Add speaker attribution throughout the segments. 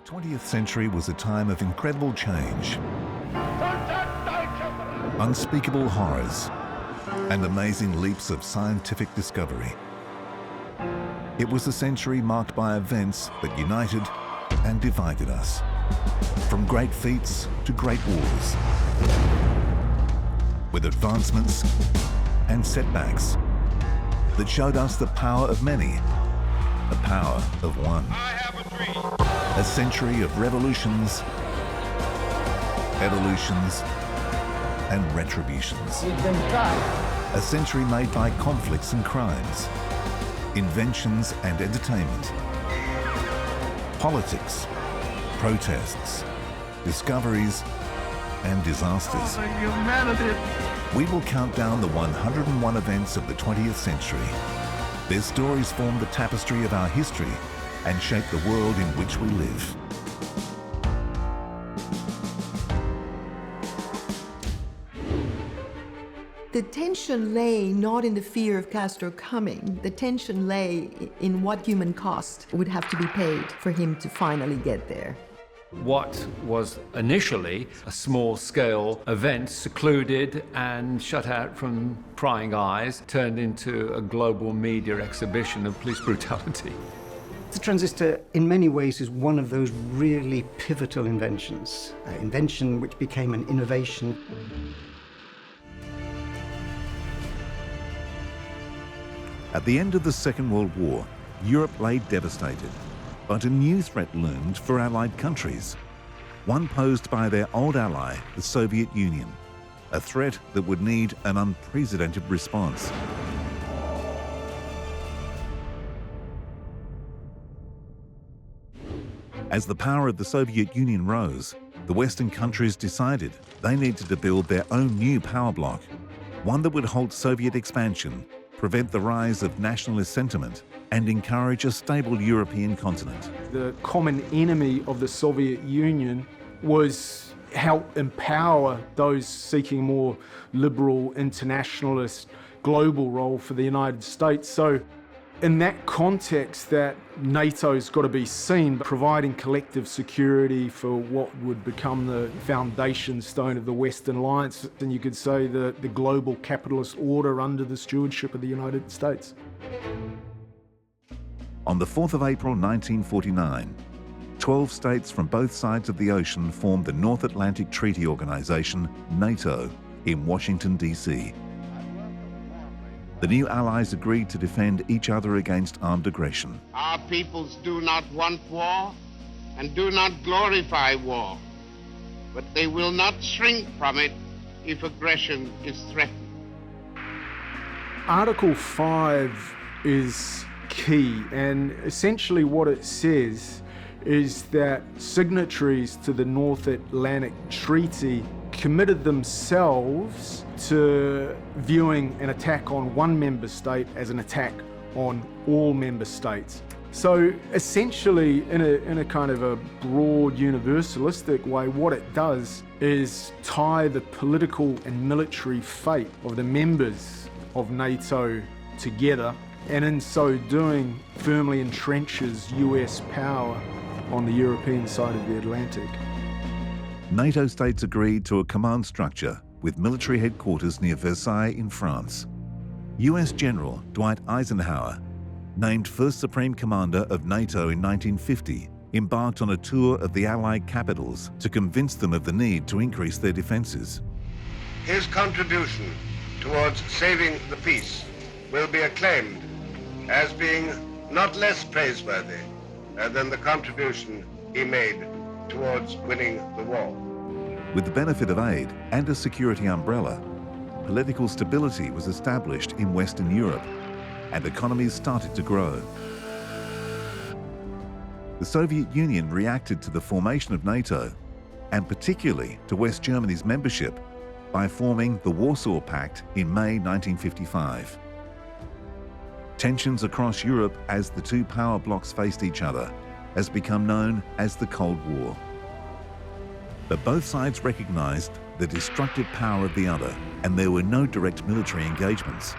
Speaker 1: 20th century was a time of incredible change, unspeakable horrors, and amazing leaps of scientific discovery. It was a century marked by events that united and divided us, from great feats to great wars, with advancements and setbacks that showed us the power of many, the power of one.
Speaker 2: I have a dream.
Speaker 1: A century of revolutions, evolutions, and retributions. A century made by conflicts and crimes, inventions and entertainment, politics, protests, discoveries, and disasters.
Speaker 2: Oh, humanity.
Speaker 1: We will count down the 101 events of the 20th century. Their stories form the tapestry of our history and shape the world in which we live.
Speaker 3: The tension lay not in the fear of Castro coming. The tension lay in what human cost would have to be paid for him to finally get there.
Speaker 4: What was initially a small-scale event, secluded and shut out from prying eyes, turned into a global media exhibition of police brutality.
Speaker 5: The transistor, in many ways, is one of those really pivotal inventions. An invention which became an innovation.
Speaker 1: At the end of the Second World War, Europe lay devastated, but a new threat loomed for Allied countries, one posed by their old ally, the Soviet Union, a threat that would need an unprecedented response. As the power of the Soviet Union rose, the Western countries decided they needed to build their own new power bloc, one that would halt Soviet expansion, prevent the rise of nationalist sentiment, and encourage a stable European continent.
Speaker 6: The common enemy of the Soviet Union was help empower those seeking more liberal, internationalist, global role for the United States. So in that context, that NATO's got to be seen providing collective security for what would become the foundation stone of the Western Alliance, and you could say the global capitalist order under the stewardship of the United States.
Speaker 1: On the 4th of April 1949, 12 states from both sides of the ocean formed the North Atlantic Treaty Organization, NATO, in Washington, D.C. The new allies agreed to defend each other against armed aggression.
Speaker 2: Our peoples do not want war and do not glorify war, but they will not shrink from it if aggression is threatened.
Speaker 6: Article 5 is key, and essentially what it says is that signatories to the North Atlantic Treaty committed themselves to viewing an attack on one member state as an attack on all member states. So essentially, in a kind of a broad universalistic way, what it does is tie the political and military fate of the members of NATO together, and in so doing firmly entrenches US power on the European side of the Atlantic.
Speaker 1: NATO states agreed to a command structure with military headquarters near Versailles in France. US General Dwight Eisenhower, named first Supreme Commander of NATO in 1950, embarked on a tour of the Allied capitals to convince them of the need to increase their defenses.
Speaker 7: His contribution towards saving the peace will be acclaimed as being not less praiseworthy than the contribution he made towards winning the war.
Speaker 1: With the benefit of aid and a security umbrella, political stability was established in Western Europe and economies started to grow. The Soviet Union reacted to the formation of NATO, and particularly to West Germany's membership, by forming the Warsaw Pact in May 1955. Tensions across Europe as the two power blocs faced each other has become known as the Cold War. But both sides recognized the destructive power of the other, and there were no direct military engagements.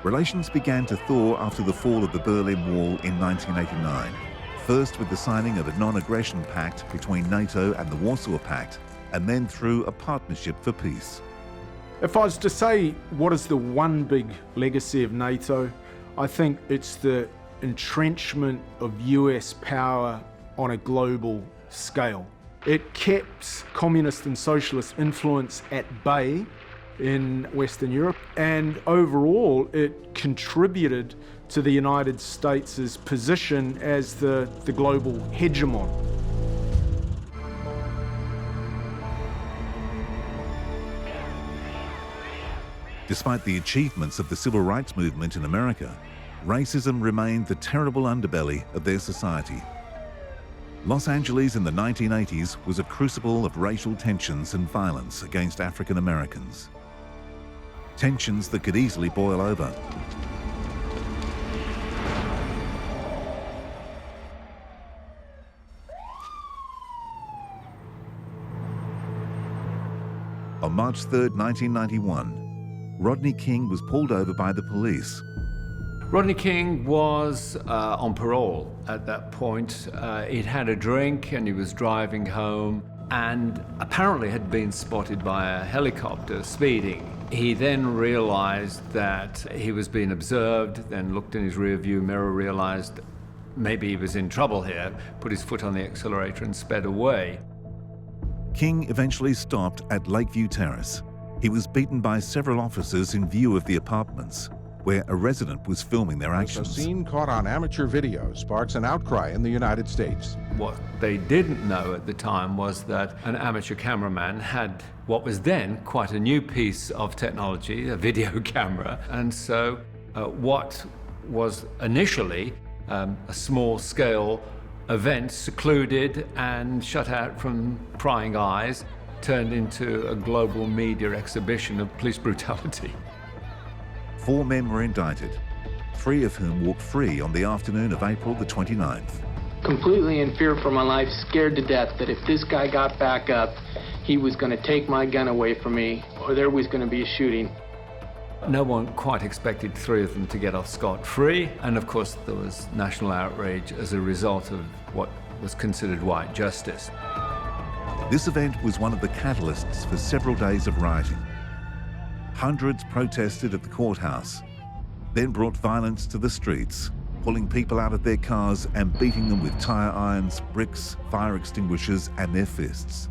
Speaker 1: Relations began to thaw after the fall of the Berlin Wall in 1989, first with the signing of a non-aggression pact between NATO and the Warsaw Pact, and then through a partnership for peace.
Speaker 6: If I was to say what is the one big legacy of NATO, I think it's the entrenchment of US power on a global scale. It kept communist and socialist influence at bay in Western Europe, and overall it contributed to the United States' position as the global hegemon.
Speaker 1: Despite the achievements of the civil rights movement in America, racism remained the terrible underbelly of their society. Los Angeles in the 1980s was a crucible of racial tensions and violence against African Americans. Tensions that could easily boil over. On March 3, 1991, Rodney King was pulled over by the police.
Speaker 4: Rodney King was on parole at that point. He'd had a drink and he was driving home and apparently had been spotted by a helicopter speeding. He then realized that he was being observed, then looked in his rearview mirror, realized maybe he was in trouble here, put his foot on the accelerator and sped away.
Speaker 1: King eventually stopped at Lakeview Terrace. He was beaten by several officers in view of the apartments, where a resident was filming their actions.
Speaker 8: A scene caught on amateur video sparks an outcry in the United States.
Speaker 4: What they didn't know at the time was that an amateur cameraman had what was then quite a new piece of technology, a video camera. And so what was initially a small-scale event, secluded and shut out from prying eyes, turned into a global media exhibition of police brutality.
Speaker 1: 4 men were indicted, 3 of whom walked free on the afternoon of April the 29th.
Speaker 9: Completely in fear for my life, scared to death that if this guy got back up, he was going to take my gun away from me, or there was going to be a shooting.
Speaker 4: No one quite expected 3 of them to get off scot-free, and of course there was national outrage as a result of what was considered white justice.
Speaker 1: This event was one of the catalysts for several days of rioting. Hundreds protested at the courthouse, then brought violence to the streets, pulling people out of their cars and beating them with tire irons, bricks, fire extinguishers, and their fists.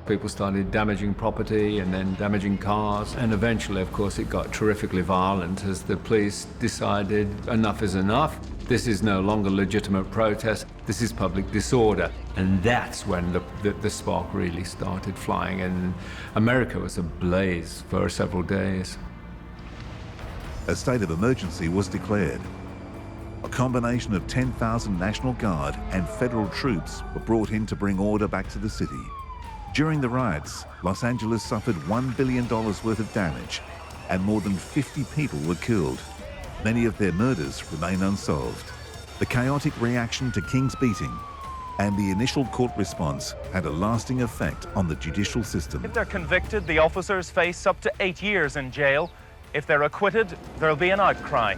Speaker 4: People started damaging property and then damaging cars, and eventually, of course, it got terrifically violent as the police decided enough is enough. This is no longer legitimate protest, this is public disorder. And that's when the spark really started flying, and America was ablaze for several days.
Speaker 1: A state of emergency was declared. A combination of 10,000 National Guard and federal troops were brought in to bring order back to the city. During the riots, Los Angeles suffered $1 billion worth of damage, and more than 50 people were killed. Many of their murders remain unsolved. The chaotic reaction to King's beating and the initial court response had a lasting effect on the judicial system.
Speaker 10: If they're convicted, the officers face up to 8 years in jail. If they're acquitted, there'll be an outcry.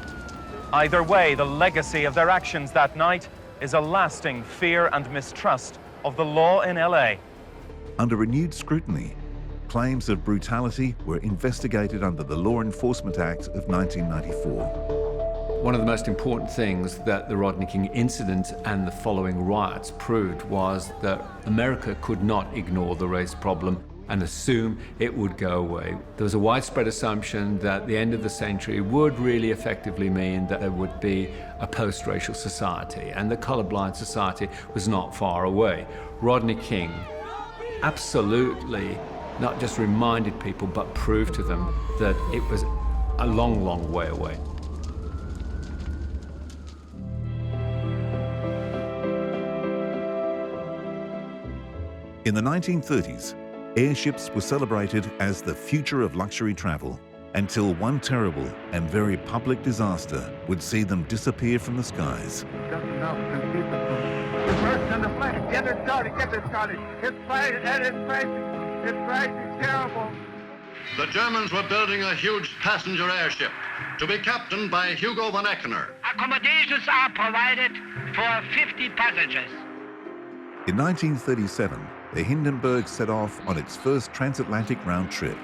Speaker 10: Either way, the legacy of their actions that night is a lasting fear and mistrust of the law in LA.
Speaker 1: Under renewed scrutiny, claims of brutality were investigated under the Law Enforcement Act of 1994.
Speaker 4: One of the most important things that the Rodney King incident and the following riots proved was that America could not ignore the race problem and assume it would go away. There was a widespread assumption that the end of the century would really effectively mean that there would be a post-racial society, and the colorblind society was not far away. Rodney King absolutely not just reminded people, but proved to them that it was a long, long way away.
Speaker 1: In the 1930s, airships were celebrated as the future of luxury travel, until one terrible and very public disaster would see them disappear from the skies.
Speaker 2: Get it started. It's crashing. It's crashing terrible.
Speaker 11: The Germans were building a huge passenger airship to be captained by Hugo von Eckener.
Speaker 12: Accommodations are provided for 50 passengers.
Speaker 1: In 1937, the Hindenburg set off on its first transatlantic round trip.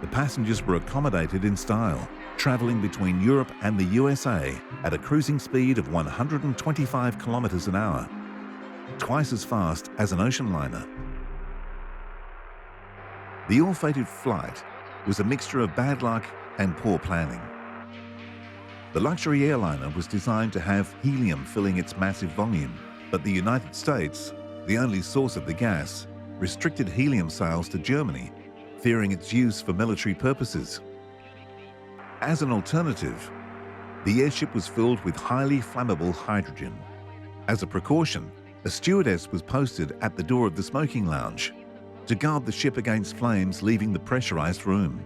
Speaker 1: The passengers were accommodated in style, traveling between Europe and the USA at a cruising speed of 125 kilometers an hour, twice as fast as an ocean liner. The ill-fated flight was a mixture of bad luck and poor planning. The luxury airliner was designed to have helium filling its massive volume, but the United States, the only source of the gas, restricted helium sales to Germany, fearing its use for military purposes. As an alternative, the airship was filled with highly flammable hydrogen. As a precaution, a stewardess was posted at the door of the smoking lounge to guard the ship against flames leaving the pressurized room.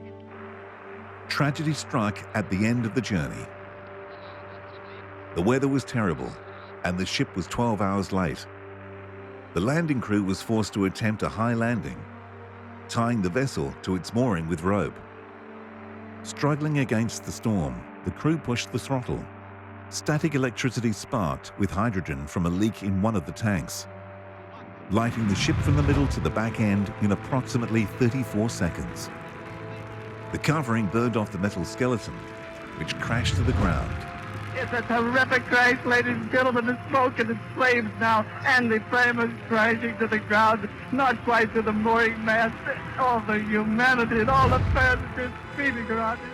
Speaker 1: Tragedy struck at the end of the journey. The weather was terrible, and the ship was 12 hours late. The landing crew was forced to attempt a high landing, tying the vessel to its mooring with rope. Struggling against the storm, the crew pushed the throttle. Static electricity sparked with hydrogen from a leak in one of the tanks, lighting the ship from the middle to the back end in approximately 34 seconds. The covering burned off the metal skeleton, which crashed to the ground.
Speaker 12: It's a terrific crash, ladies and gentlemen. The smoke and the flames now, and the flame is crashing to the ground, not quite to the mooring mast. All the humanity and all the passengers speeding around it.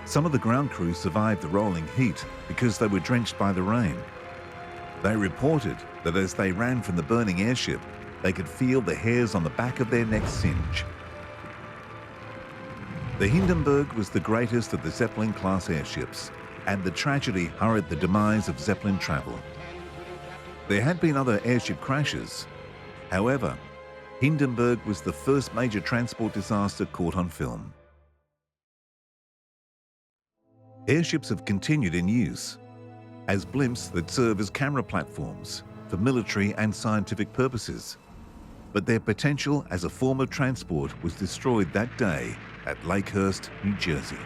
Speaker 1: Some of the ground crew survived the rolling heat because they were drenched by the rain. They reported that as they ran from the burning airship, they could feel the hairs on the back of their necks singe. The Hindenburg was the greatest of the Zeppelin-class airships, and the tragedy hurried the demise of Zeppelin travel. There had been other airship crashes. However, Hindenburg was the first major transport disaster caught on film. Airships have continued in use as blimps that serve as camera platforms for military and scientific purposes, but their potential as a form of transport was destroyed that day at Lakehurst, New Jersey.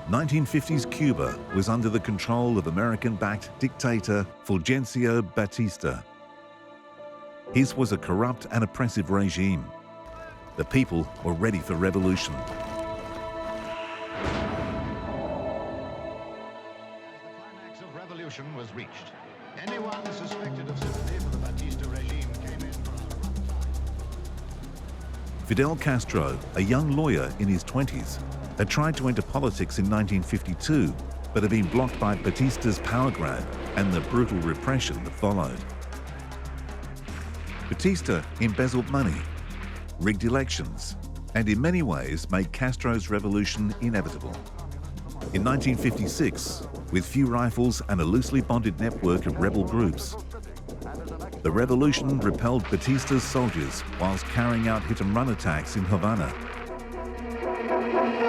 Speaker 1: The 1950s Cuba was under the control of American-backed dictator Fulgencio Batista. His was a corrupt and oppressive regime. The people were ready for revolution.
Speaker 8: The climax of revolution was reached. Anyone suspected of sympathy for the Batista regime came in for a rough fight.
Speaker 1: Fidel Castro, a young lawyer in his 20s, had tried to enter politics in 1952, but had been blocked by Batista's power grab and the brutal repression that followed. Batista embezzled money, rigged elections, and in many ways made Castro's revolution inevitable. In 1956, with few rifles and a loosely bonded network of rebel groups, the revolution repelled Batista's soldiers whilst carrying out hit-and-run attacks in Havana.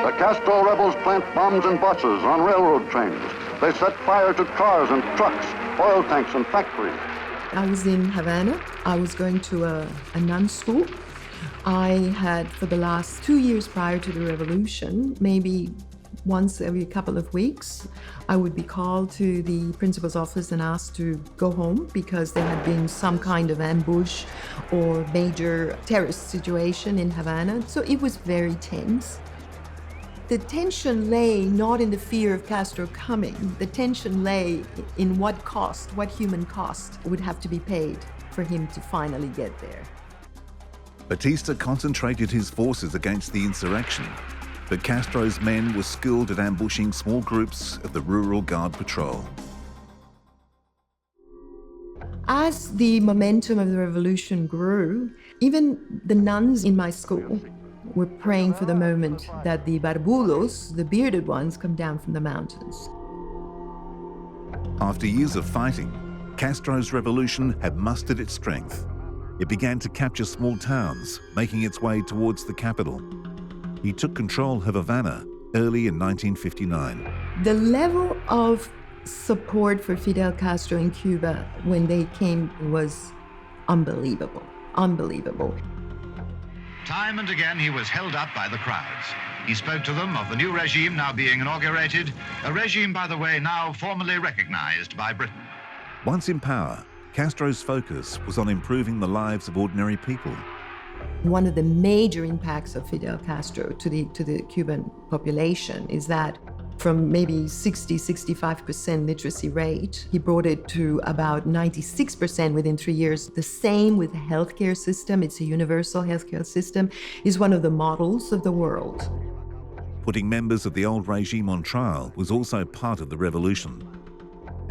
Speaker 13: The Castro rebels plant bombs and buses on railroad trains. They set fire to cars and trucks, oil tanks and factories.
Speaker 3: I was in Havana. I was going to a nun school. I had, for the last 2 years prior to the revolution, maybe once every couple of weeks, I would be called to the principal's office and asked to go home because there had been some kind of ambush or major terrorist situation in Havana. So it was very tense. The tension lay not in the fear of Castro coming. The tension lay in what cost, what human cost would have to be paid for him to finally get there.
Speaker 1: Batista concentrated his forces against the insurrection, but Castro's men were skilled at ambushing small groups of the Rural Guard Patrol.
Speaker 3: As the momentum of the revolution grew, even the nuns in my school were praying for the moment that the barbudos, the bearded ones, come down from the mountains.
Speaker 1: After years of fighting, Castro's revolution had mustered its strength. It began to capture small towns, making its way towards the capital. He took control of Havana early in 1959.
Speaker 3: The level of support for Fidel Castro in Cuba when they came was unbelievable, unbelievable.
Speaker 8: Time and again he was held up by the crowds. He spoke to them of the new regime now being inaugurated, a regime, by the way, now formally recognized by Britain.
Speaker 1: Once in power, Castro's focus was on improving the lives of ordinary people.
Speaker 3: One of the major impacts of Fidel Castro to the Cuban population is that from maybe 60-65% literacy rate, he brought it to about 96% within 3 years. The same with the healthcare system. It's a universal healthcare system. Is one of the models of the world.
Speaker 1: Putting members of the old regime on trial was also part of the revolution,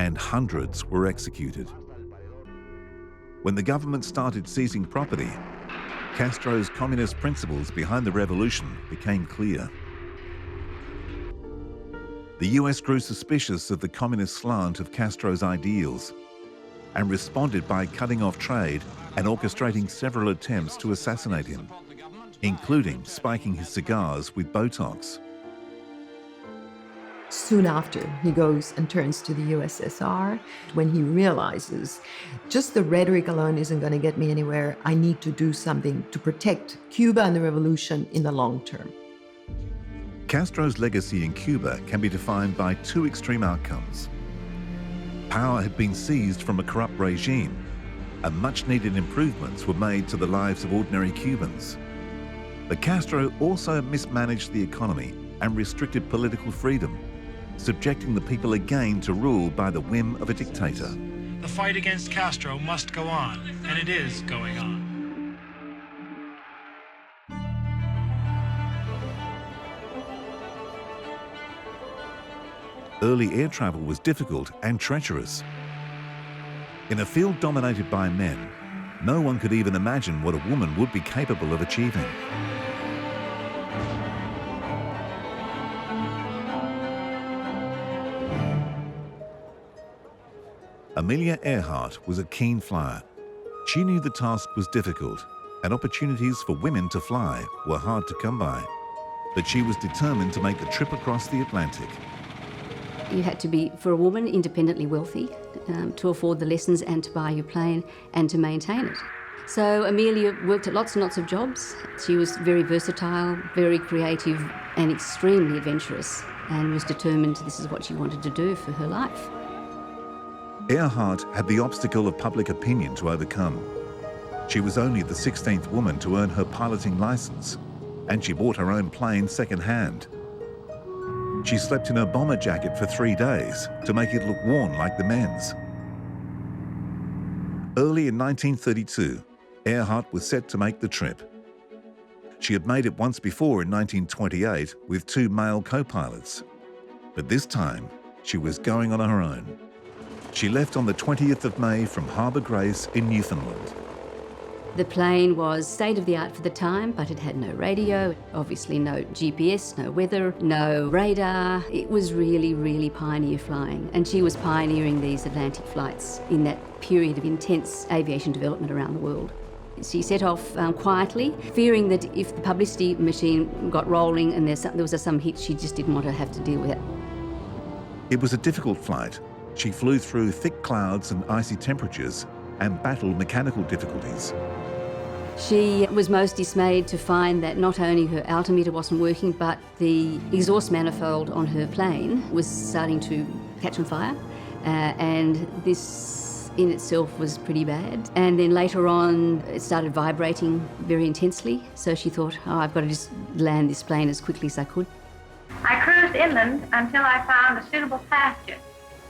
Speaker 1: and hundreds were executed. When the government started seizing property, Castro's communist principles behind the revolution became clear. The US grew suspicious of the communist slant of Castro's ideals and responded by cutting off trade and orchestrating several attempts to assassinate him, including spiking his cigars with Botox.
Speaker 3: Soon after, he goes and turns to the USSR when he realizes just the rhetoric alone isn't going to get me anywhere. I need to do something to protect Cuba and the revolution in the long term.
Speaker 1: Castro's legacy in Cuba can be defined by two extreme outcomes. Power had been seized from a corrupt regime, and much-needed improvements were made to the lives of ordinary Cubans. But Castro also mismanaged the economy and restricted political freedom, subjecting the people again to rule by the whim of a dictator.
Speaker 14: The fight against Castro must go on, and it is going on.
Speaker 1: Early air travel was difficult and treacherous. In a field dominated by men, no one could even imagine what a woman would be capable of achieving. Amelia Earhart was a keen flyer. She knew the task was difficult and opportunities for women to fly were hard to come by. But she was determined to make the trip across the Atlantic.
Speaker 15: You had to be, for a woman, independently wealthy to afford the lessons and to buy your plane and to maintain it. So Amelia worked at lots and lots of jobs. She was very versatile, very creative and extremely adventurous, and was determined this is what she wanted to do for her life.
Speaker 1: Earhart had the obstacle of public opinion to overcome. She was only the 16th woman to earn her piloting license, and she bought her own plane second-hand. She slept in her bomber jacket for 3 days to make it look worn like the men's. Early in 1932, Earhart was set to make the trip. She had made it once before in 1928 with 2 male co-pilots, but this time she was going on her own. She left on the 20th of May from Harbour Grace in Newfoundland.
Speaker 15: The plane was state-of-the-art for the time, but it had no radio, obviously no GPS, no weather, no radar. It was really, really pioneer flying, and she was pioneering these Atlantic flights in that period of intense aviation development around the world. She set off quietly, fearing that if the publicity machine got rolling and there was some hit, she just didn't want to have to deal with it.
Speaker 1: It was a difficult flight. She flew through thick clouds and icy temperatures and battled mechanical difficulties.
Speaker 15: She was most dismayed to find that not only her altimeter wasn't working, but the exhaust manifold on her plane was starting to catch on fire, and this in itself was pretty bad. And then later on, it started vibrating very intensely, so she thought, oh, I've got to just land this plane as quickly as I could.
Speaker 16: I cruised inland until I found a suitable pasture.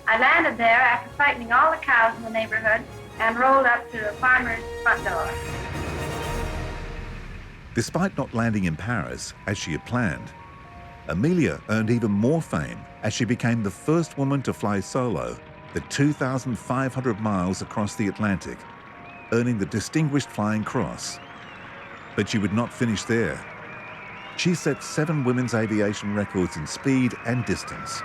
Speaker 16: I landed there after frightening all the cows in the neighborhood and rolled up to the farmer's front door.
Speaker 1: Despite not landing in Paris as she had planned, Amelia earned even more fame as she became the first woman to fly solo the 2,500 miles across the Atlantic, earning the Distinguished Flying Cross. But she would not finish there. She set 7 women's aviation records in speed and distance.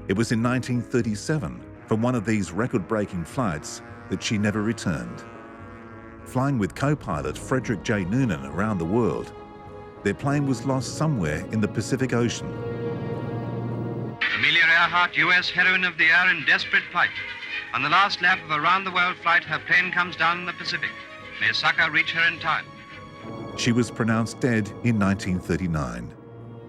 Speaker 1: It was in 1937, from one of these record-breaking flights, that she never returned. Flying with co-pilot Frederick J. Noonan around the world, their plane was lost somewhere in the Pacific Ocean.
Speaker 17: Earhart, U.S. heroine of the year in desperate plight. On the last lap of a round-the-world flight, her plane comes down in the Pacific. May succor reach her in time.
Speaker 1: She was pronounced dead in 1939,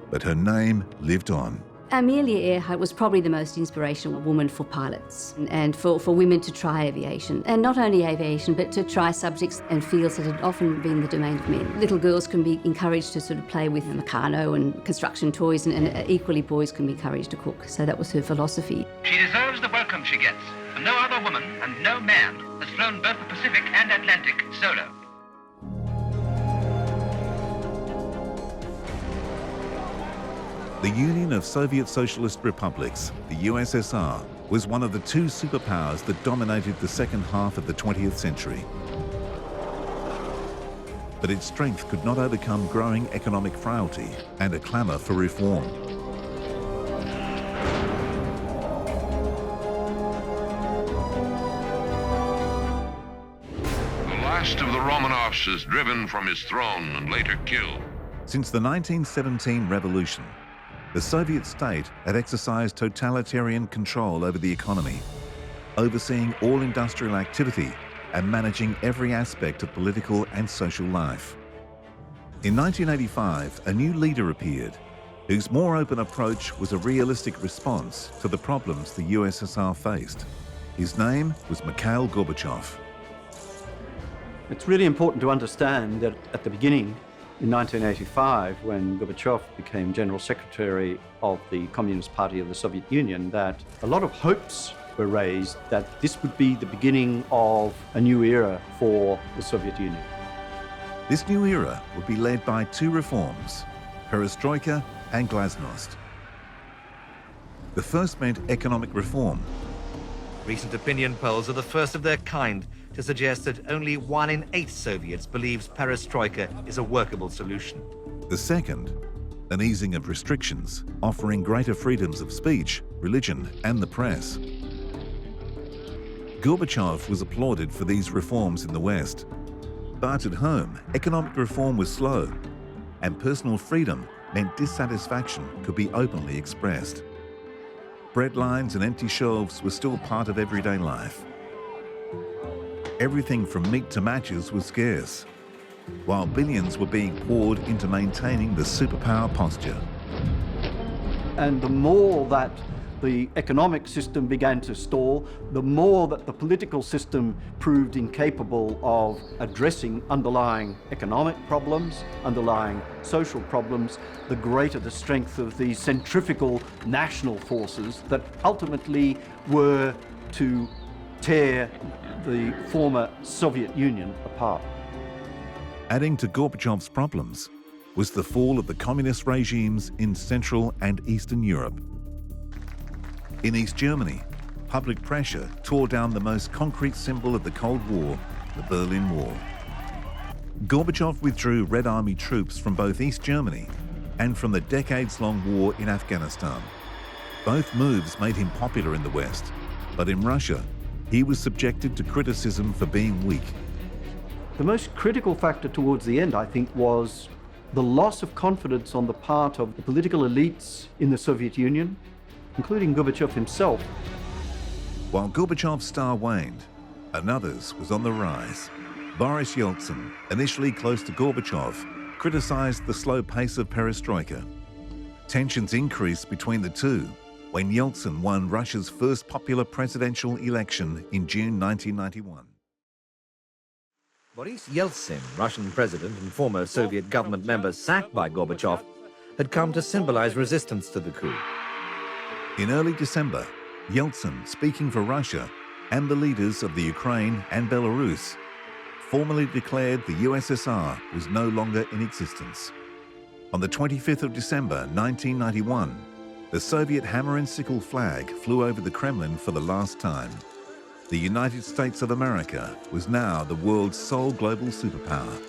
Speaker 1: but her name lived on.
Speaker 15: Amelia Earhart was probably the most inspirational woman for pilots and for women to try aviation. And not only aviation, but to try subjects and fields that had often been the domain of men. Little girls can be encouraged to sort of play with Meccano and construction toys, and equally boys can be encouraged to cook. So that was her philosophy.
Speaker 17: She deserves the welcome she gets. And no other woman and no man has flown both the Pacific and Atlantic solo.
Speaker 1: The Union of Soviet Socialist Republics, the USSR, was one of the two superpowers that dominated the second half of the 20th century. But its strength could not overcome growing economic frailty and a clamour for reform.
Speaker 18: The last of the Romanovs is driven from his throne and later killed.
Speaker 1: Since the 1917 revolution, the Soviet state had exercised totalitarian control over the economy, overseeing all industrial activity and managing every aspect of political and social life. In 1985, a new leader appeared, whose more open approach was a realistic response to the problems the USSR faced. His name was Mikhail Gorbachev.
Speaker 19: It's really important to understand that at the beginning, in 1985, when Gorbachev became General Secretary of the Communist Party of the Soviet Union, that a lot of hopes were raised that this would be the beginning of a new era for the Soviet Union.
Speaker 1: This new era would be led by two reforms, perestroika and glasnost. The first meant economic reform.
Speaker 20: Recent opinion polls are the first of their kind to suggest that only 1 in 8 Soviets believes perestroika is a workable solution.
Speaker 1: The second, an easing of restrictions, offering greater freedoms of speech, religion, and the press. Gorbachev was applauded for these reforms in the West. But at home, economic reform was slow, and personal freedom meant dissatisfaction could be openly expressed. Bread lines and empty shelves were still part of everyday life. Everything from meat to matches was scarce, while billions were being poured into maintaining the superpower posture.
Speaker 19: And the more that the economic system began to stall, the more that the political system proved incapable of addressing underlying economic problems, underlying social problems, the greater the strength of these centrifugal national forces that ultimately were to tear the former Soviet Union apart.
Speaker 1: Adding to Gorbachev's problems was the fall of the communist regimes in Central and Eastern Europe. In East Germany, public pressure tore down the most concrete symbol of the Cold War, the Berlin Wall. Gorbachev withdrew Red Army troops from both East Germany and from the decades-long war in Afghanistan. Both moves made him popular in the West, but in Russia, he was subjected to criticism for being weak.
Speaker 19: The most critical factor towards the end, I think, was the loss of confidence on the part of the political elites in the Soviet Union, including Gorbachev himself.
Speaker 1: While Gorbachev's star waned, another's was on the rise. Boris Yeltsin, initially close to Gorbachev, criticized the slow pace of perestroika. Tensions increased between the two when Yeltsin won Russia's first popular presidential election in June 1991.
Speaker 20: Boris Yeltsin, Russian president and former Soviet government member sacked by Gorbachev, had come to symbolize resistance to the coup.
Speaker 1: In early December, Yeltsin, speaking for Russia and the leaders of the Ukraine and Belarus, formally declared the USSR was no longer in existence. On the 25th of December 1991, the Soviet hammer and sickle flag flew over the Kremlin for the last time. The United States of America was now the world's sole global superpower.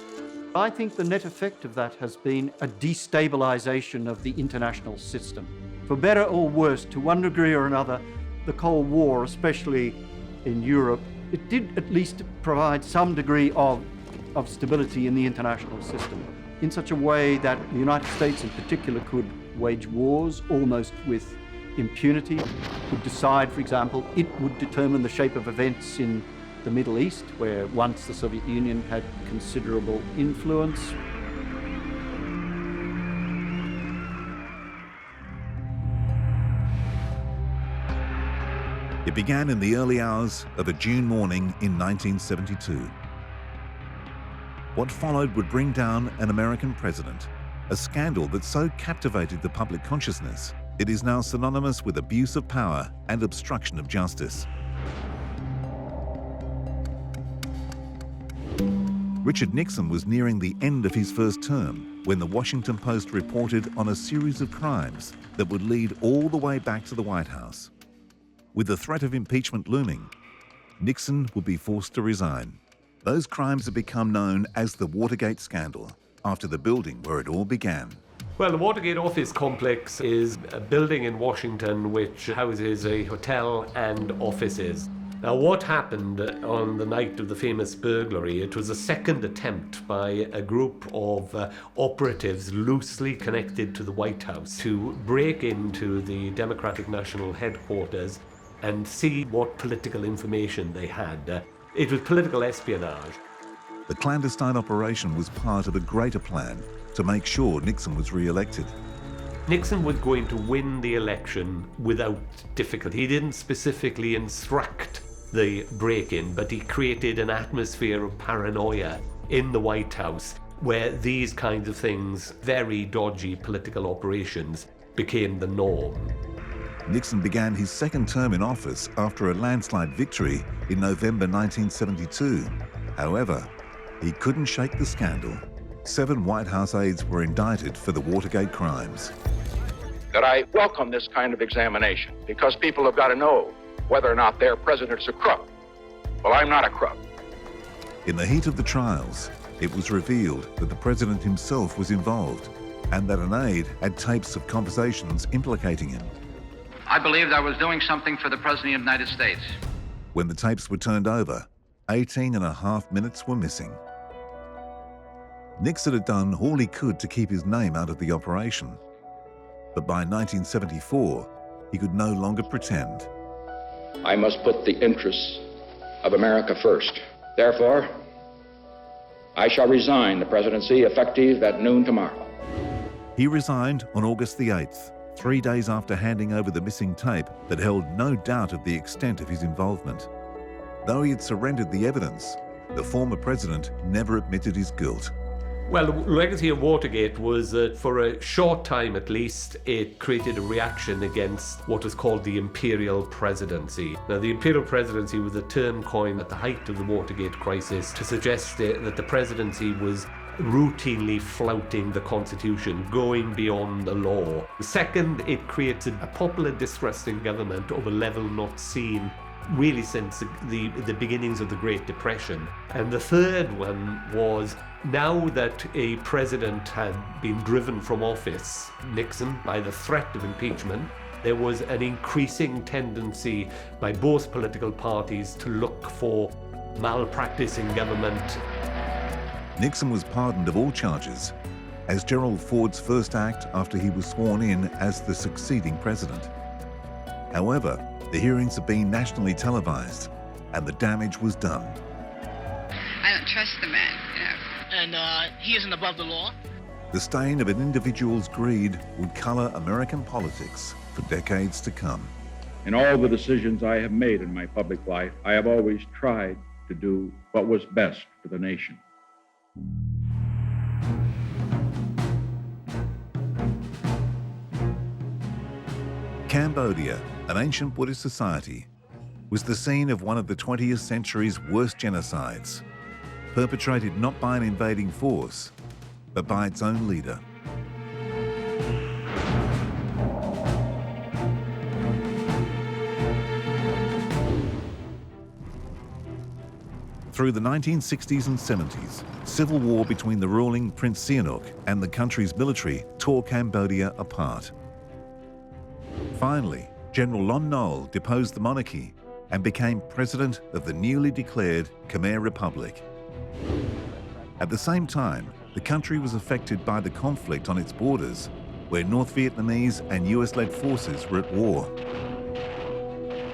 Speaker 19: I think the net effect of that has been a destabilization of the international system. For better or worse, to one degree or another, the Cold War, especially in Europe, it did at least provide some degree of stability in the international system, in such a way that the United States in particular could wage wars almost with impunity, would decide, for example, it would determine the shape of events in the Middle East, where once the Soviet Union had considerable influence.
Speaker 1: It began in the early hours of a June morning in 1972. What followed would bring down an American president, a scandal that so captivated the public consciousness, it is now synonymous with abuse of power and obstruction of justice. Richard Nixon was nearing the end of his first term when the Washington Post reported on a series of crimes that would lead all the way back to the White House. With the threat of impeachment looming, Nixon would be forced to resign. Those crimes have become known as the Watergate Scandal, after the building where it all began.
Speaker 21: Well, the Watergate office complex is a building in Washington which houses a hotel and offices. Now, what happened on the night of the famous burglary? It was a second attempt by a group of operatives loosely connected to the White House to break into the Democratic National Headquarters and see what political information they had. It was political espionage.
Speaker 1: The clandestine operation was part of a greater plan to make sure Nixon was re-elected.
Speaker 21: Nixon was going to win the election without difficulty. He didn't specifically instruct the break-in, but he created an atmosphere of paranoia in the White House where these kinds of things, very dodgy political operations, became the norm.
Speaker 1: Nixon began his second term in office after a landslide victory in November 1972. However, he couldn't shake the scandal. 7 White House aides were indicted for the Watergate crimes.
Speaker 22: That I welcome this kind of examination because people have got to know whether or not their president's a crook. Well, I'm not a crook.
Speaker 1: In the heat of the trials, it was revealed that the president himself was involved and that an aide had tapes of conversations implicating him.
Speaker 22: I believed I was doing something for the President of the United States.
Speaker 1: When the tapes were turned over, 18.5 minutes were missing. Nixon had done all he could to keep his name out of the operation. But by 1974, he could no longer pretend.
Speaker 22: I must put the interests of America first. Therefore, I shall resign the presidency effective at noon tomorrow.
Speaker 1: He resigned on August the 8th, 3 days after handing over the missing tape that held no doubt of the extent of his involvement. Though he had surrendered the evidence, the former president never admitted his guilt.
Speaker 21: Well, the legacy of Watergate was that for a short time at least, it created a reaction against what was called the imperial presidency. Now, the imperial presidency was a term coined at the height of the Watergate crisis to suggest that the presidency was routinely flouting the Constitution, going beyond the law. Second, it created a popular distrust in government of a level not seen really since the beginnings of the Great Depression. And the third one was, now that a president had been driven from office, Nixon, by the threat of impeachment, there was an increasing tendency by both political parties to look for malpractice in government.
Speaker 1: Nixon was pardoned of all charges as Gerald Ford's first act after he was sworn in as the succeeding president. However, the hearings have been nationally televised and the damage was done.
Speaker 23: I don't trust the man, you know. And he isn't above the law?
Speaker 1: The stain of an individual's greed would colour American politics for decades to come.
Speaker 22: In all the decisions I have made in my public life, I have always tried to do what was best for the nation.
Speaker 1: Cambodia, an ancient Buddhist society, was the scene of one of the 20th century's worst genocides, perpetrated not by an invading force, but by its own leader. Through the 1960s and 70s, civil war between the ruling Prince Sihanouk and the country's military tore Cambodia apart. Finally, General Lon Nol deposed the monarchy and became president of the newly declared Khmer Republic. At the same time, the country was affected by the conflict on its borders where North Vietnamese and US-led forces were at war.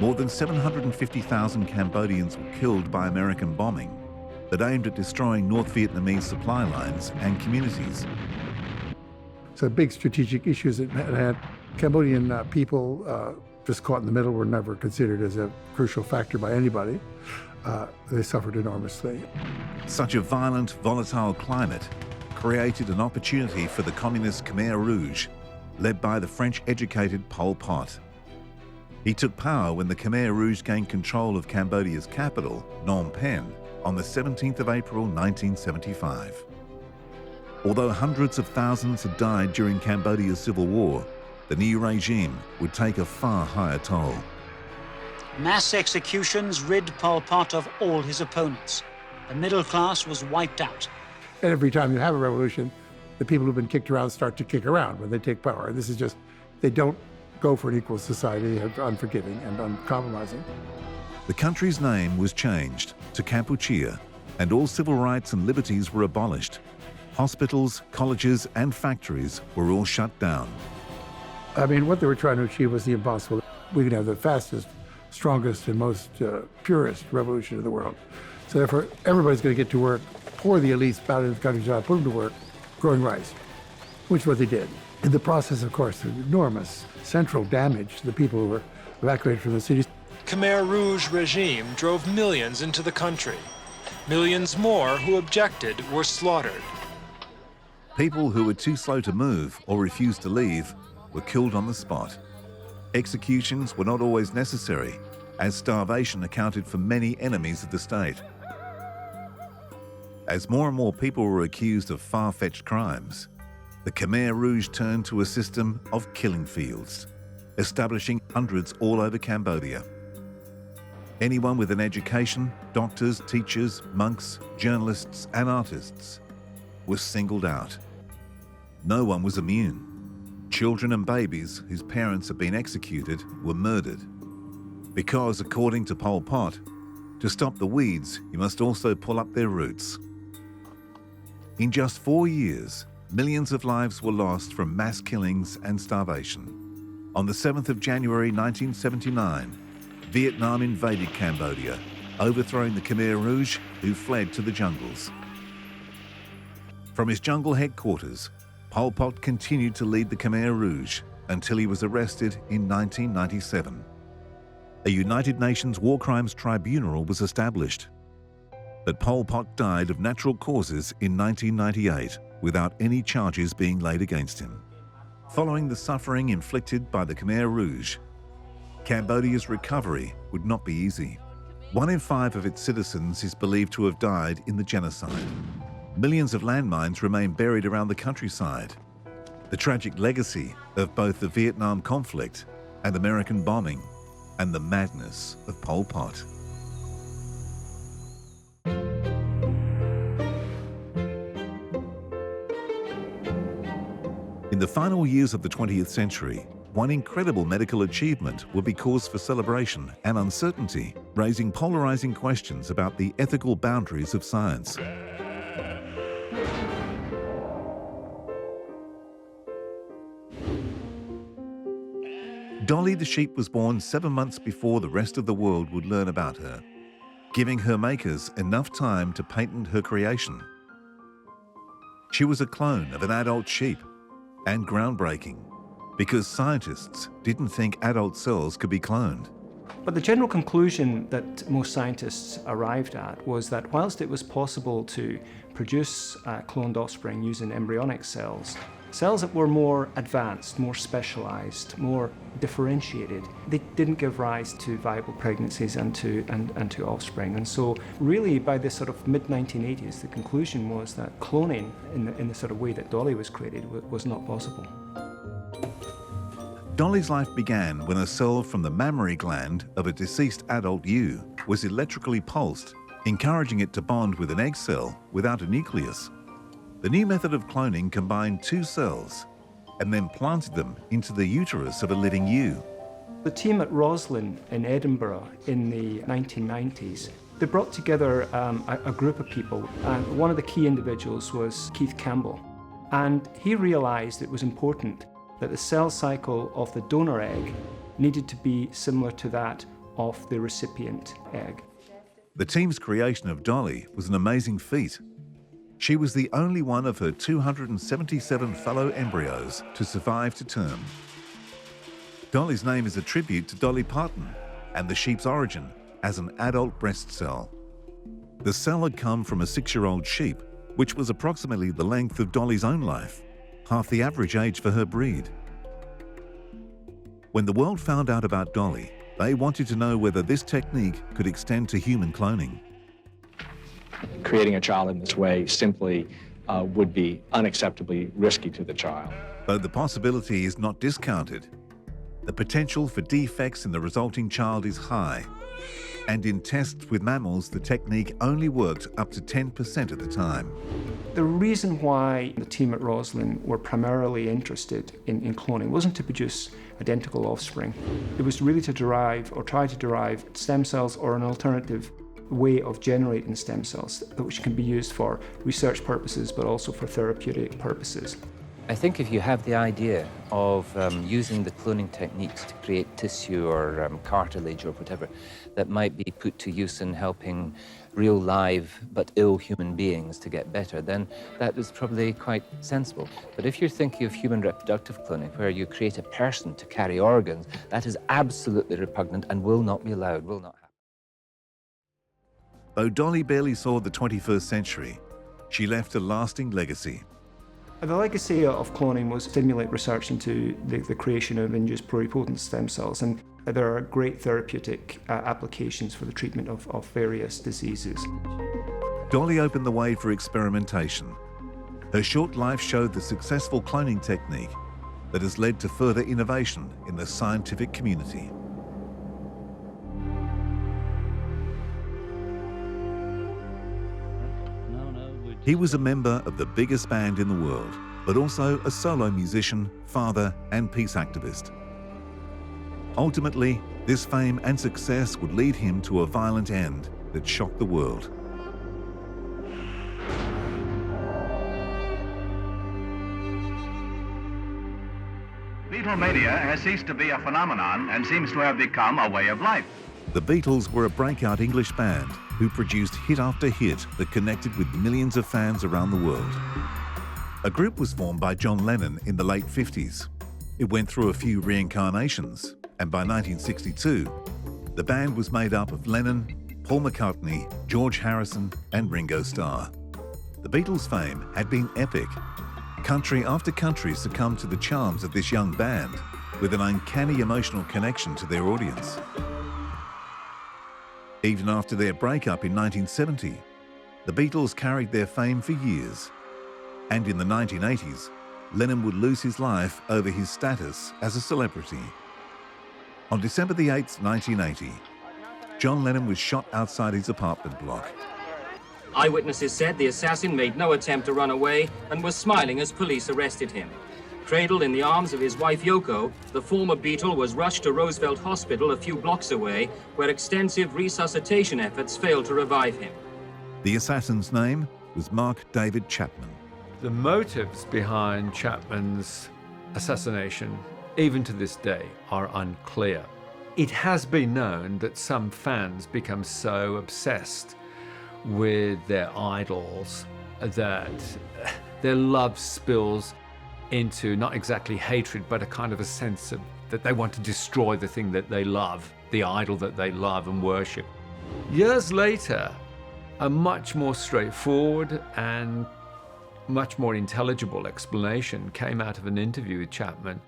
Speaker 1: More than 750,000 Cambodians were killed by American bombing that aimed at destroying North Vietnamese supply lines and communities.
Speaker 5: So big strategic issues that had Cambodian people just caught in the middle were never considered as a crucial factor by anybody. They suffered enormously.
Speaker 1: Such a violent, volatile climate created an opportunity for the communist Khmer Rouge, led by the French-educated Pol Pot. He took power when the Khmer Rouge gained control of Cambodia's capital, Phnom Penh, on the 17th of April 1975. Although hundreds of thousands had died during Cambodia's civil war, the new regime would take a far higher toll.
Speaker 6: Mass executions rid Pol Pot of all his opponents. The middle class was wiped out.
Speaker 5: And every time you have a revolution, the people who've been kicked around start to kick around when they take power. This is just, they don't go for an equal society, they're unforgiving and uncompromising.
Speaker 1: The country's name was changed to Kampuchea, and all civil rights and liberties were abolished. Hospitals, colleges, and factories were all shut down.
Speaker 5: I mean, what they were trying to achieve was the impossible. We could have the fastest, strongest, and most purest revolution in the world. So therefore, everybody's going to get to work, pour the elites out into the countryside, put them to work, growing rice, which is what they did. In the process, of course, enormous central damage to the people who were evacuated from the cities.
Speaker 7: Khmer Rouge regime drove millions into the country. Millions more who objected were slaughtered.
Speaker 1: People who were too slow to move or refused to leave were killed on the spot. Executions were not always necessary, as starvation accounted for many enemies of the state. As more and more people were accused of far-fetched crimes, the Khmer Rouge turned to a system of killing fields, establishing hundreds all over Cambodia. Anyone with an education, doctors, teachers, monks, journalists, and artists, was singled out. No one was immune. Children and babies whose parents had been executed were murdered. Because, according to Pol Pot, to stop the weeds, you must also pull up their roots. In just 4 years, millions of lives were lost from mass killings and starvation. On the 7th of January 1979, Vietnam invaded Cambodia, overthrowing the Khmer Rouge, who fled to the jungles. From his jungle headquarters, Pol Pot continued to lead the Khmer Rouge until he was arrested in 1997. A United Nations War Crimes Tribunal was established. But Pol Pot died of natural causes in 1998 without any charges being laid against him. Following the suffering inflicted by the Khmer Rouge, Cambodia's recovery would not be easy. 1 in 5 of its citizens is believed to have died in the genocide. Millions of landmines remain buried around the countryside. The tragic legacy of both the Vietnam conflict and American bombing, and the madness of Pol Pot. In the final years of the 20th century, one incredible medical achievement would be cause for celebration and uncertainty, raising polarizing questions about the ethical boundaries of science. Dolly the sheep was born 7 months before the rest of the world would learn about her, giving her makers enough time to patent her creation. She was a clone of an adult sheep, and groundbreaking, because scientists didn't think adult cells could be cloned.
Speaker 24: But the general conclusion that most scientists arrived at was that whilst it was possible to produce cloned offspring using embryonic cells, cells that were more advanced, more specialized, more differentiated, they didn't give rise to viable pregnancies and to offspring. And so really by the sort of mid-1980s, the conclusion was that cloning in the sort of way that Dolly was created was not possible.
Speaker 1: Dolly's life began when a cell from the mammary gland of a deceased adult ewe was electrically pulsed, encouraging it to bond with an egg cell without a nucleus. The new method of cloning combined 2 cells and then planted them into the uterus of a living ewe.
Speaker 24: The team at Roslin in Edinburgh in the 1990s, they brought together a group of people, and one of the key individuals was Keith Campbell. And he realized it was important that the cell cycle of the donor egg needed to be similar to that of the recipient egg.
Speaker 1: The team's creation of Dolly was an amazing feat. She was the only one of her 277 fellow embryos to survive to term. Dolly's name is a tribute to Dolly Parton and the sheep's origin as an adult breast cell. The cell had come from a 6-year-old sheep, which was approximately the length of Dolly's own life, half the average age for her breed. When the world found out about Dolly, they wanted to know whether this technique could extend to human cloning.
Speaker 2: Creating a child in this way simply would be unacceptably risky to the child.
Speaker 1: Though the possibility is not discounted, the potential for defects in the resulting child is high. And in tests with mammals, the technique only worked up to 10% of the time.
Speaker 24: The reason why the team at Roslin were primarily interested in cloning wasn't to produce identical offspring. It was really to derive or try to derive stem cells or an alternative way of generating stem cells which can be used for research purposes but also for therapeutic purposes.
Speaker 4: I think if you have the idea of using the cloning techniques to create tissue or cartilage or whatever that might be put to use in helping real live but ill human beings to get better, then that is probably quite sensible. But if you're thinking of human reproductive cloning, where you create a person to carry organs, that is absolutely repugnant and will not be allowed, will not happen.
Speaker 1: Though Dolly barely saw the 21st century, she left a lasting legacy.
Speaker 24: The legacy of cloning was to stimulate research into the creation of induced pluripotent stem cells, and there are great therapeutic applications for the treatment of various diseases.
Speaker 1: Dolly opened the way for experimentation. Her short life showed the successful cloning technique that has led to further innovation in the scientific community. He was a member of the biggest band in the world, but also a solo musician, father, and peace activist. Ultimately, this fame and success would lead him to a violent end that shocked the world.
Speaker 8: Beatlemania has ceased to be a phenomenon and seems to have become a way of life.
Speaker 1: The Beatles were a breakout English band who produced hit after hit that connected with millions of fans around the world. A group was formed by John Lennon in the late 50s. It went through a few reincarnations, and by 1962, the band was made up of Lennon, Paul McCartney, George Harrison, and Ringo Starr. The Beatles' fame had been epic. Country after country succumbed to the charms of this young band, with an uncanny emotional connection to their audience. Even after their breakup in 1970, the Beatles carried their fame for years. And in the 1980s, Lennon would lose his life over his status as a celebrity. On December the 8th, 1980, John Lennon was shot outside his apartment block.
Speaker 9: Eyewitnesses said the assassin made no attempt to run away and was smiling as police arrested him. Cradled in the arms of his wife Yoko, the former Beatle was rushed to Roosevelt Hospital a few blocks away, where extensive resuscitation efforts failed to revive him.
Speaker 1: The assassin's name was Mark David Chapman.
Speaker 10: The motives behind Chapman's assassination, even to this day, are unclear. It has been known that some fans become so obsessed with their idols that their love spills into not exactly hatred, but a kind of a sense of that they want to destroy the thing that they love, the idol that they love and worship. Years later, a much more straightforward and much more intelligible explanation came out of an interview with Chapman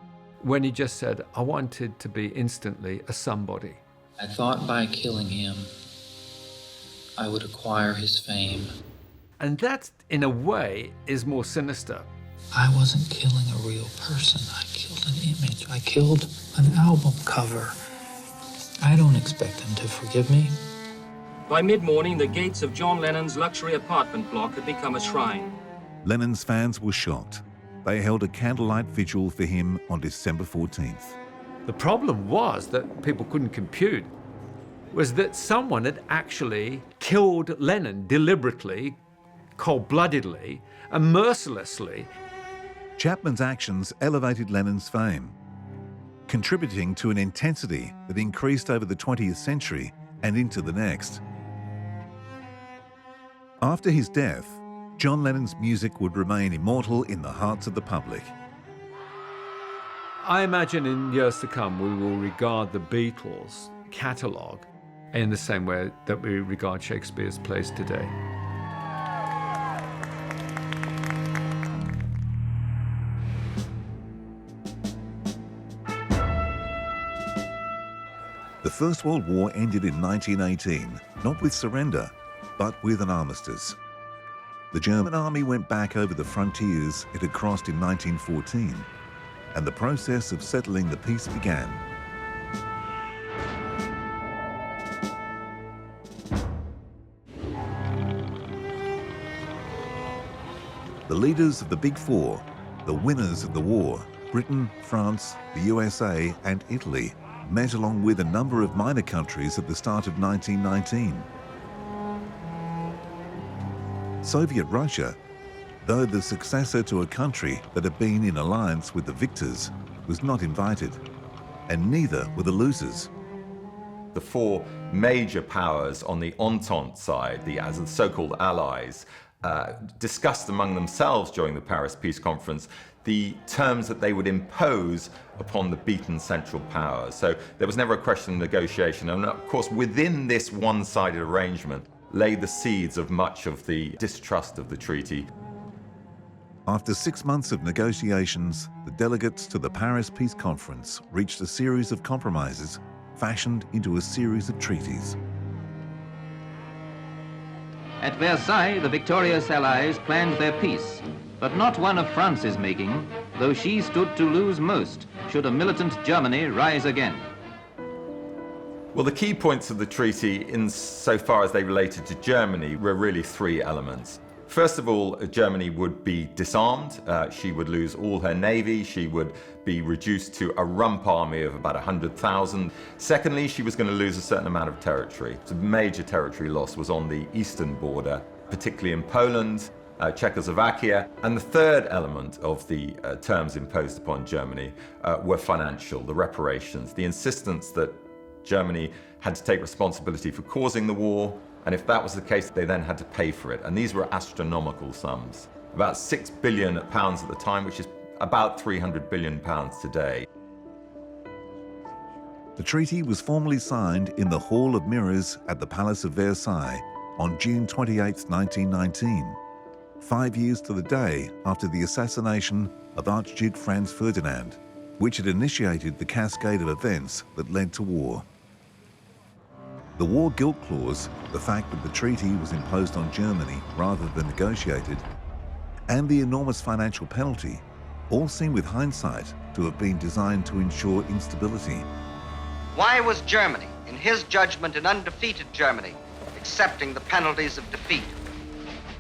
Speaker 10: when he just said, I wanted to be instantly a somebody.
Speaker 25: I thought by killing him, I would acquire his fame.
Speaker 10: And that, in a way, is more sinister.
Speaker 25: I wasn't killing a real person. I killed an image. I killed an album cover. I don't expect them to forgive me.
Speaker 9: By mid-morning, the gates of John Lennon's luxury apartment block had become a shrine.
Speaker 1: Lennon's fans were shocked. They held a candlelight vigil for him on December 14th.
Speaker 10: The problem was that people couldn't compute, was that someone had actually killed Lennon deliberately, cold-bloodedly, and mercilessly.
Speaker 1: Chapman's actions elevated Lennon's fame, contributing to an intensity that increased over the 20th century and into the next. After his death, John Lennon's music would remain immortal in the hearts of the public.
Speaker 10: I imagine in years to come we will regard the Beatles' catalogue in the same way that we regard Shakespeare's plays today.
Speaker 1: The First World War ended in 1918, not with surrender, but with an armistice. The German army went back over the frontiers it had crossed in 1914, and the process of settling the peace began. The leaders of the Big Four, the winners of the war, Britain, France, the USA, and Italy, met along with a number of minor countries at the start of 1919. Soviet Russia, though the successor to a country that had been in alliance with the victors, was not invited, and neither were the losers.
Speaker 3: The four major powers on the Entente side, the so-called allies, discussed among themselves during the Paris Peace Conference the terms that they would impose upon the beaten Central Powers. So there was never a question of negotiation. And of course, within this one-sided arrangement lay the seeds of much of the distrust of the treaty.
Speaker 1: After 6 months of negotiations, the delegates to the Paris Peace Conference reached a series of compromises fashioned into a series of treaties.
Speaker 11: At Versailles, the victorious Allies planned their peace, but not one of France's making, though she stood to lose most should a militant Germany rise again.
Speaker 3: Well, the key points of the treaty, insofar as they related to Germany, were really three elements. First of all, Germany would be disarmed. She would lose all her navy. She would be reduced to a rump army of about 100,000. Secondly, she was going to lose a certain amount of territory. So major territory loss was on the eastern border, particularly in Poland, Czechoslovakia. And the third element of the terms imposed upon Germany were financial, the reparations, the insistence that Germany had to take responsibility for causing the war, and if that was the case, they then had to pay for it. And these were astronomical sums. About £6 billion at the time, which is about £300 billion today.
Speaker 1: The treaty was formally signed in the Hall of Mirrors at the Palace of Versailles on June 28, 1919, 5 years to the day after the assassination of Archduke Franz Ferdinand, which had initiated the cascade of events that led to war. The War Guilt Clause, the fact that the treaty was imposed on Germany rather than negotiated, and the enormous financial penalty all seem with hindsight to have been designed to ensure instability.
Speaker 12: Why was Germany, in his judgment an undefeated Germany, accepting the penalties of defeat?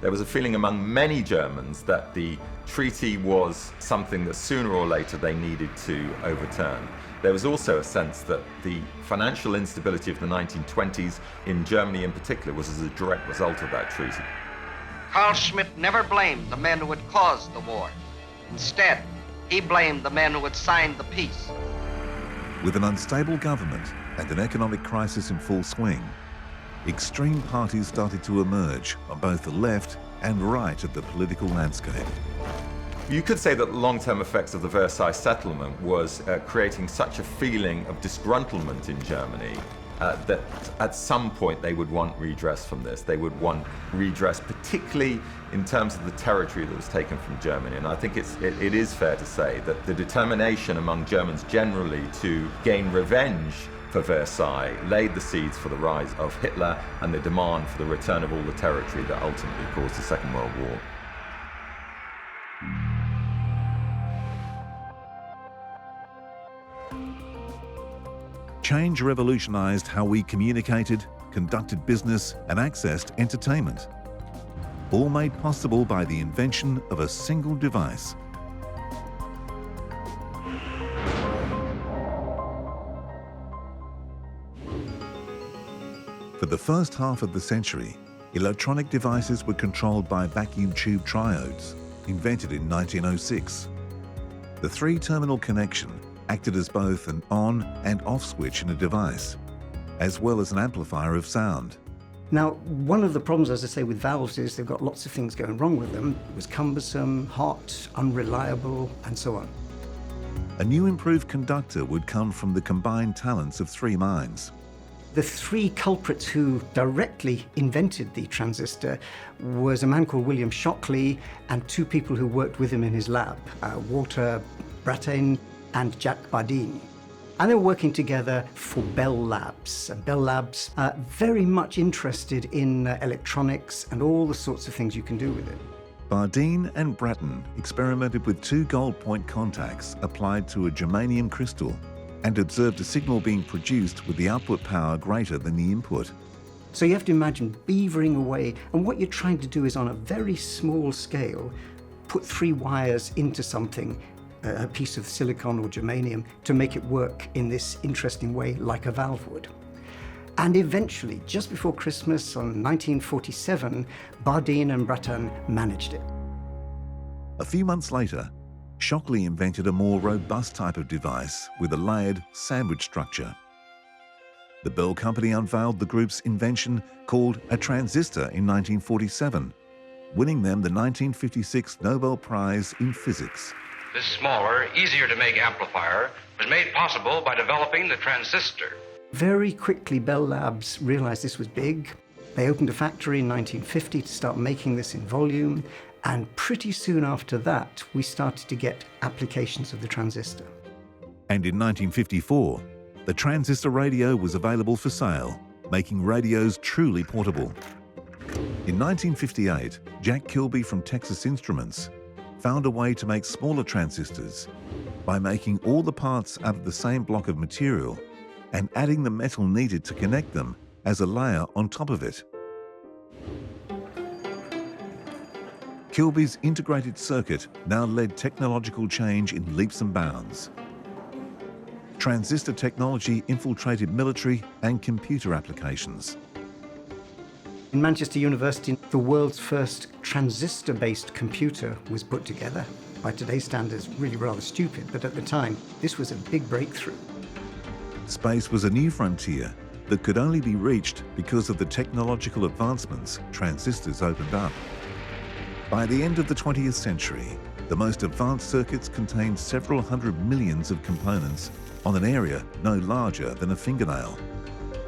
Speaker 3: There was a feeling among many Germans that the treaty was something that sooner or later they needed to overturn. There was also a sense that the financial instability of the 1920s, in Germany in particular, was as a direct result of that treaty.
Speaker 12: Carl Schmitt never blamed the men who had caused the war. Instead, he blamed the men who had signed the peace.
Speaker 1: With an unstable government and an economic crisis in full swing, extreme parties started to emerge on both the left and right of the political landscape.
Speaker 3: You could say that the long-term effects of the Versailles settlement was creating such a feeling of disgruntlement in Germany that at some point they would want redress from this. They would want redress, particularly in terms of the territory that was taken from Germany. And I think it is fair to say that the determination among Germans generally to gain revenge for Versailles laid the seeds for the rise of Hitler and the demand for the return of all the territory that ultimately caused the Second World War.
Speaker 1: Change revolutionized how we communicated, conducted business, and accessed entertainment, all made possible by the invention of a single device. For the first half of the century, electronic devices were controlled by vacuum tube triodes, invented in 1906, The three-terminal connection acted as both an on and off switch in a device, as well as an amplifier of sound.
Speaker 13: Now, one of the problems, as I say, with valves is they've got lots of things going wrong with them. It was cumbersome, hot, unreliable, and so on.
Speaker 1: A new improved conductor would come from the combined talents of three minds.
Speaker 13: The three culprits who directly invented the transistor was a man called William Shockley and two people who worked with him in his lab, Walter Brattain and Jack Bardeen. And they were working together for Bell Labs. And Bell Labs are very much interested in electronics and all the sorts of things you can do with it.
Speaker 1: Bardeen and Brattain experimented with two gold point contacts applied to a germanium crystal and observed a signal being produced with the output power greater than the input.
Speaker 13: So you have to imagine beavering away, and what you're trying to do is on a very small scale, put three wires into something, a piece of silicon or germanium, to make it work in this interesting way like a valve would. And eventually, just before Christmas on 1947, Bardeen and Brattain managed it.
Speaker 1: A few months later, Shockley invented a more robust type of device with a layered sandwich structure. The Bell Company unveiled the group's invention called a transistor in 1947, winning them the 1956 Nobel Prize in Physics.
Speaker 14: This smaller, easier to make amplifier was made possible by developing the transistor.
Speaker 13: Very quickly, Bell Labs realized this was big. They opened a factory in 1950 to start making this in volume, and pretty soon after that, we started to get applications of the transistor.
Speaker 1: And in 1954, the transistor radio was available for sale, making radios truly portable. In 1958, Jack Kilby from Texas Instruments found a way to make smaller transistors by making all the parts out of the same block of material and adding the metal needed to connect them as a layer on top of it. Kilby's integrated circuit now led technological change in leaps and bounds. Transistor technology infiltrated military and computer applications.
Speaker 13: In Manchester University, the world's first transistor-based computer was put together. By today's standards, really rather stupid, but at the time, this was a big breakthrough.
Speaker 1: Space was a new frontier that could only be reached because of the technological advancements transistors opened up. By the end of the 20th century, the most advanced circuits contained several hundred millions of components on an area no larger than a fingernail.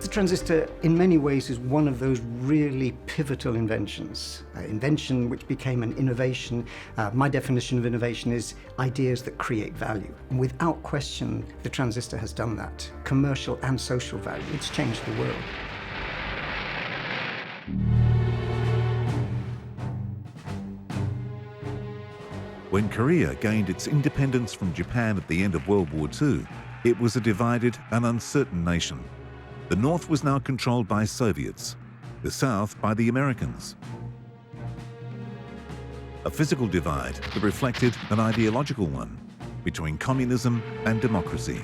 Speaker 13: The transistor, in many ways, is one of those really pivotal inventions. Invention which became an innovation. My definition of innovation is ideas that create value. And without question, the transistor has done that. Commercial and social value. It's changed the world.
Speaker 1: When Korea gained its independence from Japan at the end of World War II, it was a divided and uncertain nation. The North was now controlled by Soviets, the South by the Americans. A physical divide that reflected an ideological one between communism and democracy.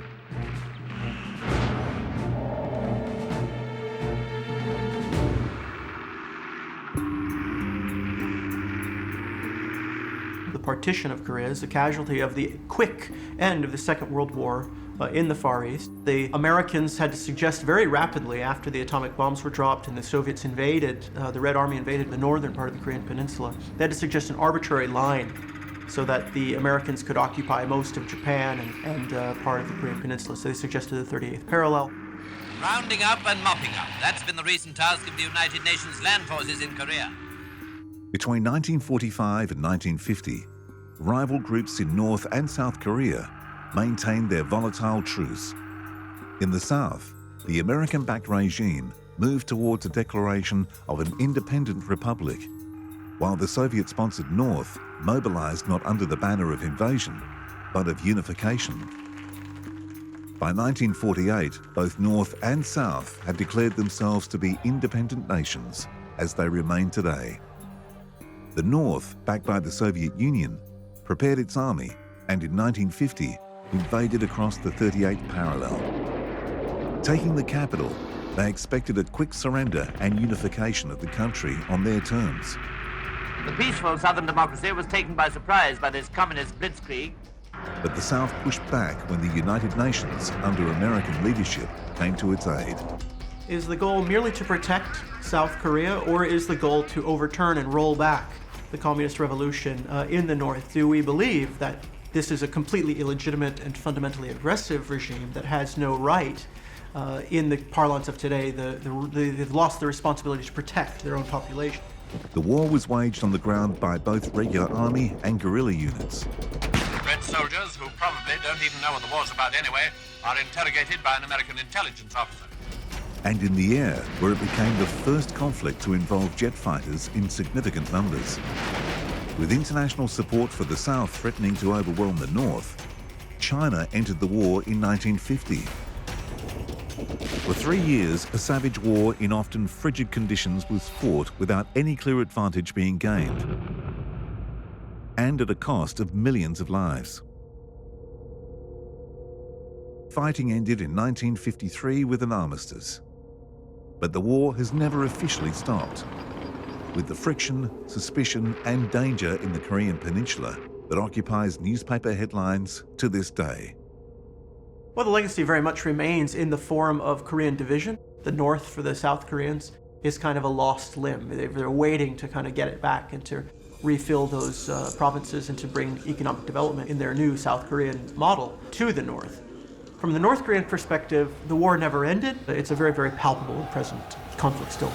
Speaker 15: The partition of Korea is a casualty of the quick end of the Second World War in the Far East. The Americans had to suggest very rapidly after the atomic bombs were dropped and the Soviets invaded, the Red Army invaded the northern part of the Korean Peninsula. They had to suggest an arbitrary line so that the Americans could occupy most of Japan and part of the Korean Peninsula. So they suggested the 38th parallel.
Speaker 16: Rounding up and mopping up. That's been the recent task of the United Nations land forces in Korea.
Speaker 1: Between 1945 and 1950, rival groups in North and South Korea maintained their volatile truce. In the South, the American-backed regime moved towards a declaration of an independent republic, while the Soviet-sponsored North mobilized not under the banner of invasion, but of unification. By 1948, both North and South had declared themselves to be independent nations, as they remain today. The North, backed by the Soviet Union, prepared its army and in 1950 invaded across the 38th parallel. Taking the capital, they expected a quick surrender and unification of the country on their terms.
Speaker 16: The peaceful southern democracy was taken by surprise by this communist blitzkrieg.
Speaker 1: but the South pushed back when the United Nations, under American leadership, came to its aid.
Speaker 15: Is the goal merely to protect South Korea, or is the goal to overturn and roll back the communist revolution in the North? Do we believe that this is a completely illegitimate and fundamentally aggressive regime that has no right, in the parlance of today, they've lost the responsibility to protect their own population?
Speaker 1: The war was waged on the ground by both regular army and guerrilla units.
Speaker 16: Red soldiers, who probably don't even know what the war's about anyway, are interrogated by an American intelligence officer.
Speaker 1: And in the air, where it became the first conflict to involve jet fighters in significant numbers. With international support for the South threatening to overwhelm the North, China entered the war in 1950. For 3 years, a savage war in often frigid conditions was fought without any clear advantage being gained, and at a cost of millions of lives. Fighting ended in 1953 with an armistice. But the war has never officially stopped, with the friction, suspicion, and danger in the Korean Peninsula that occupies newspaper headlines to this day.
Speaker 15: Well, the legacy very much remains in the form of Korean division. The North, for the South Koreans, is kind of a lost limb. They're waiting to kind of get it back and to refill those provinces and to bring economic development in their new South Korean model to the North. From the North Korean perspective, the war never ended. It's a very, very palpable and present conflict still.